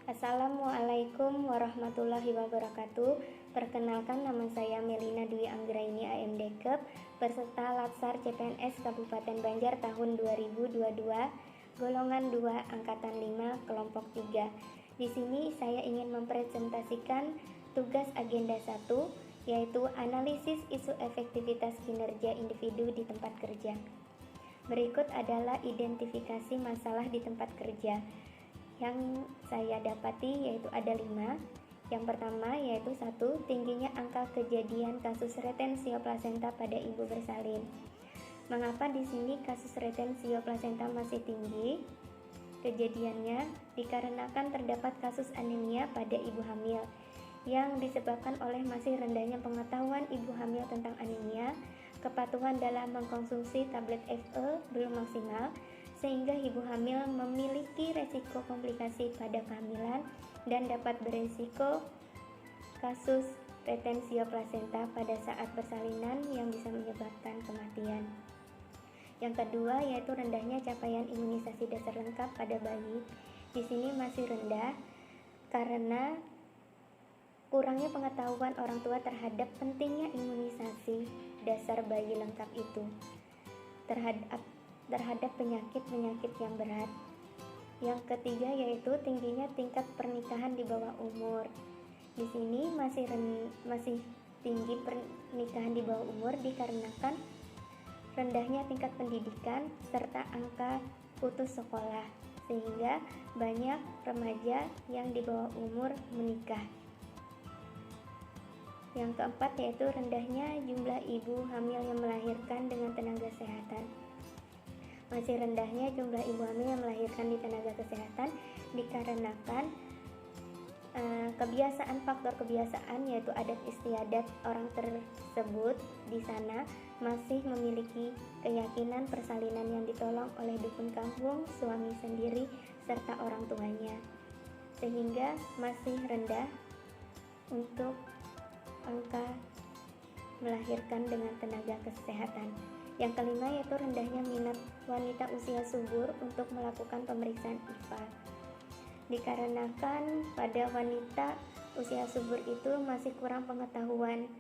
Assalamualaikum warahmatullahi wabarakatuh. Perkenalkan, nama saya Melina Dwi Anggraini AMDKEP, peserta Latsar CPNS Kabupaten Banjar tahun 2022, golongan 2, angkatan 5, kelompok 3. Di sini saya ingin mempresentasikan tugas agenda 1, yaitu analisis isu efektivitas kinerja individu di tempat kerja. Berikut adalah identifikasi masalah di tempat kerja yang saya dapati, yaitu ada 5. Yang pertama yaitu 1. Tingginya angka kejadian kasus retensio plasenta pada ibu bersalin. Mengapa di sini kasus retensio plasenta masih tinggi? Kejadiannya dikarenakan terdapat kasus anemia pada ibu hamil yang disebabkan oleh masih rendahnya pengetahuan ibu hamil tentang anemia, kepatuhan dalam mengkonsumsi tablet FE belum maksimal, sehingga ibu hamil memiliki resiko komplikasi pada kehamilan dan dapat beresiko kasus retensio plasenta pada saat persalinan yang bisa menyebabkan kematian. Yang kedua yaitu rendahnya capaian imunisasi dasar lengkap pada bayi. Di sini masih rendah karena kurangnya pengetahuan orang tua terhadap pentingnya imunisasi dasar bayi lengkap itu terhadap penyakit-penyakit yang berat. Yang ketiga yaitu tingginya tingkat pernikahan di bawah umur. Di sini masih tinggi pernikahan di bawah umur dikarenakan rendahnya tingkat pendidikan serta angka putus sekolah, sehingga banyak remaja yang di bawah umur menikah. Yang keempat yaitu rendahnya jumlah ibu hamil yang melahirkan dengan tenaga kesehatan. Masih rendahnya jumlah ibu hamil yang melahirkan di tenaga kesehatan dikarenakan faktor kebiasaan yaitu adat istiadat orang tersebut di sana masih memiliki keyakinan persalinan yang ditolong oleh dukun kampung, suami sendiri, serta orang tuanya, sehingga masih rendah untuk angka melahirkan dengan tenaga kesehatan. Yang kelima yaitu rendahnya minat wanita usia subur untuk melakukan pemeriksaan IFA. Dikarenakan pada wanita usia subur itu masih kurang pengetahuan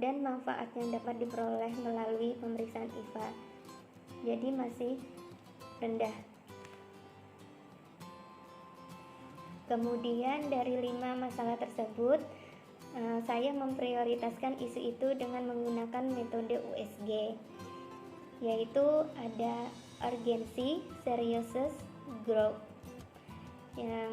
dan manfaat yang dapat diperoleh melalui pemeriksaan IFA, jadi masih rendah. Kemudian dari 5 masalah tersebut, saya memprioritaskan isu itu dengan menggunakan metode USG, yaitu ada urgency, seriousness, growth. Yang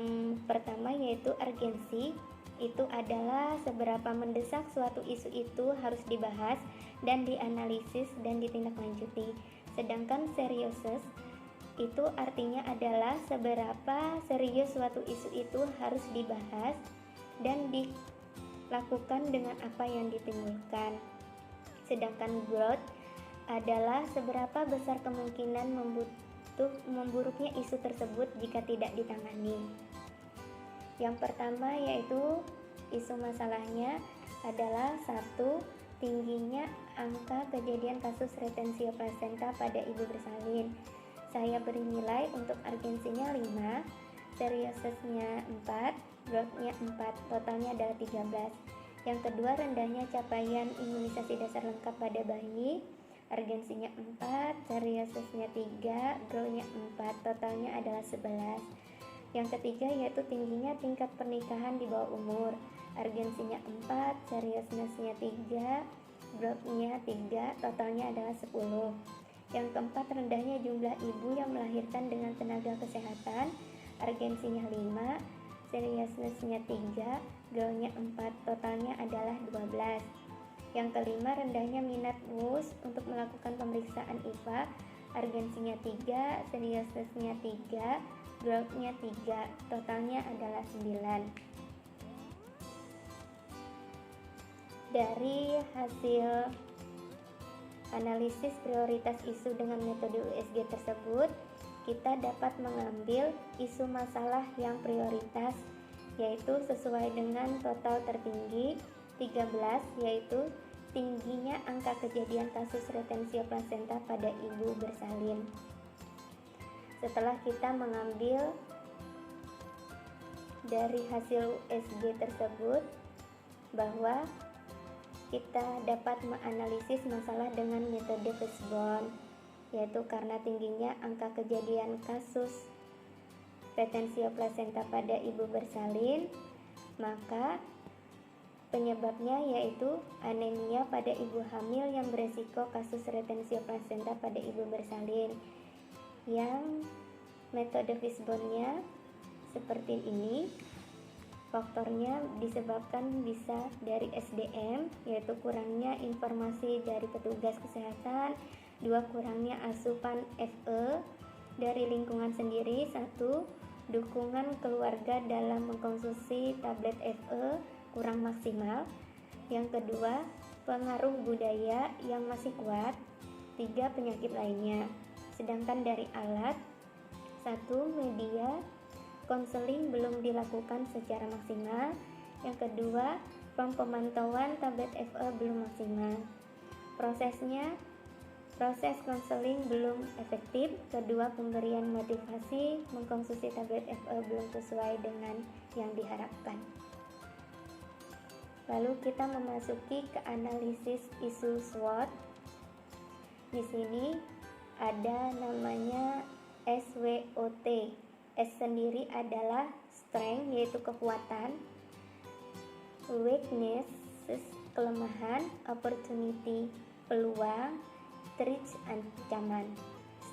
pertama yaitu urgency, itu adalah seberapa mendesak suatu isu itu harus dibahas dan dianalisis dan ditindaklanjuti. Sedangkan seriousness itu artinya adalah seberapa serius suatu isu itu harus dibahas dan dilakukan dengan apa yang ditimbulkan. Sedangkan growth adalah seberapa besar kemungkinan memburuknya isu tersebut jika tidak ditangani. Yang pertama yaitu isu masalahnya adalah 1. Tingginya angka kejadian kasus retensio plasenta pada ibu bersalin. Saya beri nilai untuk urgensinya 5, seriousness-nya 4, growth-nya 4, totalnya adalah 13. Yang kedua, rendahnya capaian imunisasi dasar lengkap pada bayi. Urgensinya 4, seriousness-nya 3, growth-nya 4, totalnya adalah 11. Yang ketiga yaitu tingginya tingkat pernikahan di bawah umur. Urgensinya 4, seriousness-nya 3, growth-nya 3, totalnya adalah 10. Yang keempat, rendahnya jumlah ibu yang melahirkan dengan tenaga kesehatan. Urgensinya 5, seriousness-nya 3, growth-nya 4, totalnya adalah 12. Yang kelima, rendahnya minat WUS untuk melakukan pemeriksaan IFA. Urgensinya 3, seriousness-nya 3, growth-nya 3, totalnya adalah 9. Dari hasil analisis prioritas isu dengan metode USG tersebut, kita dapat mengambil isu masalah yang prioritas, yaitu sesuai dengan total tertinggi 13, yaitu tingginya angka kejadian kasus retensio plasenta pada ibu bersalin. Setelah kita mengambil dari hasil USG tersebut bahwa kita dapat menganalisis masalah dengan metode Fishbone, yaitu karena tingginya angka kejadian kasus retensio plasenta pada ibu bersalin, maka penyebabnya yaitu anemia pada ibu hamil yang beresiko kasus retensio plasenta pada ibu bersalin, yang metode Fishbone-nya seperti ini. Faktornya disebabkan bisa dari SDM, yaitu kurangnya informasi dari petugas kesehatan, 2 kurangnya asupan Fe dari lingkungan sendiri, 1 dukungan keluarga dalam mengkonsumsi tablet Fe kurang maksimal, yang kedua pengaruh budaya yang masih kuat, 3 penyakit lainnya. Sedangkan dari alat, 1 media konseling belum dilakukan secara maksimal, yang kedua pemantauan tablet Fe belum maksimal, proses konseling belum efektif, kedua pemberian motivasi mengkonsumsi tablet Fe belum sesuai dengan yang diharapkan. Lalu kita memasuki ke analisis isu SWOT. Di sini ada namanya SWOT. S sendiri adalah strength, yaitu kekuatan, weakness, kelemahan, opportunity, peluang, threat, ancaman.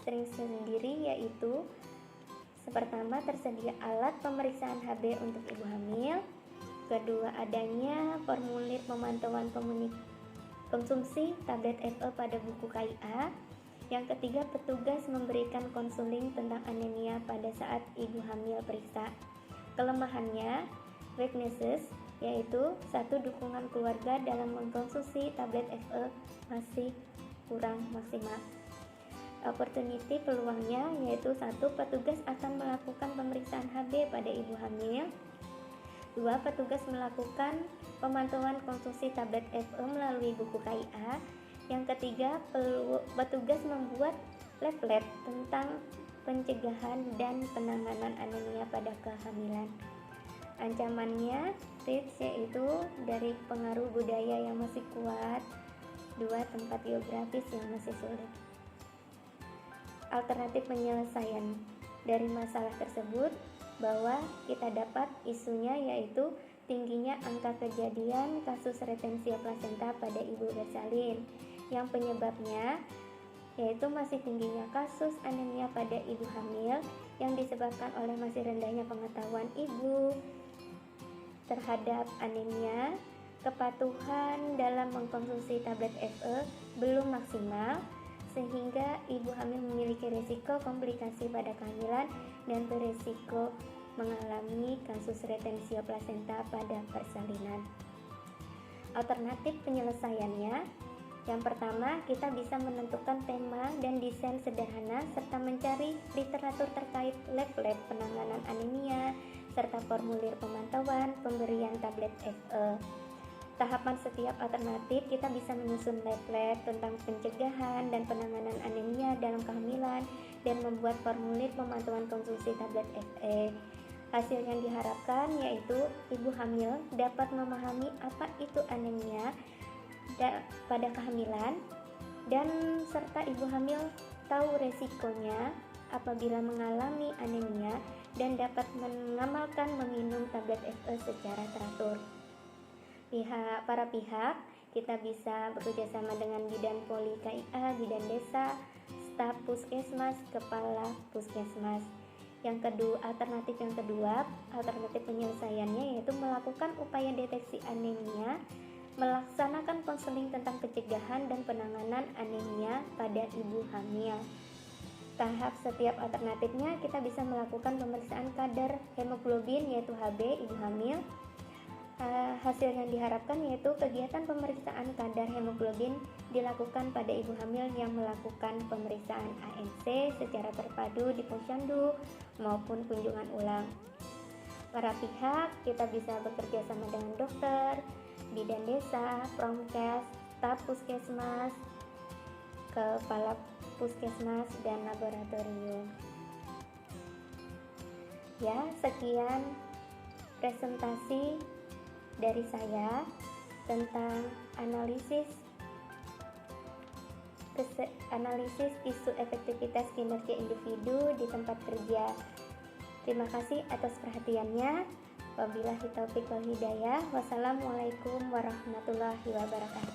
Strength sendiri yaitu pertama tersedia alat pemeriksaan HB untuk ibu hamil, kedua adanya formulir pemantauan konsumsi tablet Fe pada buku KIA, yang ketiga petugas memberikan konseling tentang anemia pada saat ibu hamil periksa. Kelemahannya, weaknesses, yaitu 1 dukungan keluarga dalam mengkonsumsi tablet Fe masih kurang maksimal. Opportunity, peluangnya yaitu 1 petugas akan melakukan pemeriksaan HB pada ibu hamil, 2 petugas melakukan pemantauan konsumsi tablet Fe melalui buku KIA, yang ketiga petugas membuat leaflet tentang pencegahan dan penanganan anemia pada kehamilan. Ancamannya, tips yaitu dari pengaruh budaya yang masih kuat, 2 tempat geografis yang masih sulit. Alternatif penyelesaian dari masalah tersebut bahwa kita dapat isunya yaitu tingginya angka kejadian kasus retensio plasenta pada ibu bersalin, yang penyebabnya yaitu masih tingginya kasus anemia pada ibu hamil yang disebabkan oleh masih rendahnya pengetahuan ibu terhadap anemia, kepatuhan dalam mengkonsumsi tablet Fe belum maksimal, sehingga ibu hamil memiliki risiko komplikasi pada kehamilan dan berisiko mengalami kasus retensio plasenta pada persalinan. Alternatif penyelesaiannya, yang pertama, kita bisa menentukan tema dan desain sederhana serta mencari literatur terkait leaflet penanganan anemia serta formulir pemantauan pemberian tablet Fe. Tahapan setiap alternatif, kita bisa menyusun leaflet tentang pencegahan dan penanganan anemia dalam kehamilan dan membuat formulir pemantauan konsumsi tablet Fe. Hasil yang diharapkan yaitu ibu hamil dapat memahami apa itu anemia pada kehamilan, dan serta ibu hamil tahu resikonya apabila mengalami anemia dan dapat mengamalkan meminum tablet Fe secara teratur. Para pihak kita bisa bekerjasama dengan bidan poli KIA, bidan desa, staf puskesmas, kepala puskesmas. Alternatif penyelesaiannya yaitu melakukan upaya deteksi anemia, melaksanakan konseling tentang pencegahan dan penanganan anemia pada ibu hamil. Tahap setiap alternatifnya, kita bisa melakukan pemeriksaan kadar hemoglobin yaitu HB ibu hamil. Hasil yang diharapkan yaitu kegiatan pemeriksaan kadar hemoglobin dilakukan pada ibu hamil yang melakukan pemeriksaan ANC secara terpadu di posyandu maupun kunjungan ulang. Para pihak kita bisa bekerja sama dengan dokter, bidan desa, promkes, staf puskesmas, kepala puskesmas, dan laboratorium. Ya, sekian presentasi dari saya tentang analisis isu efektivitas kinerja individu di tempat kerja. Terima kasih atas perhatiannya. Wabillahi taufiq wal hidayah. Wassalamualaikum warahmatullahi wabarakatuh.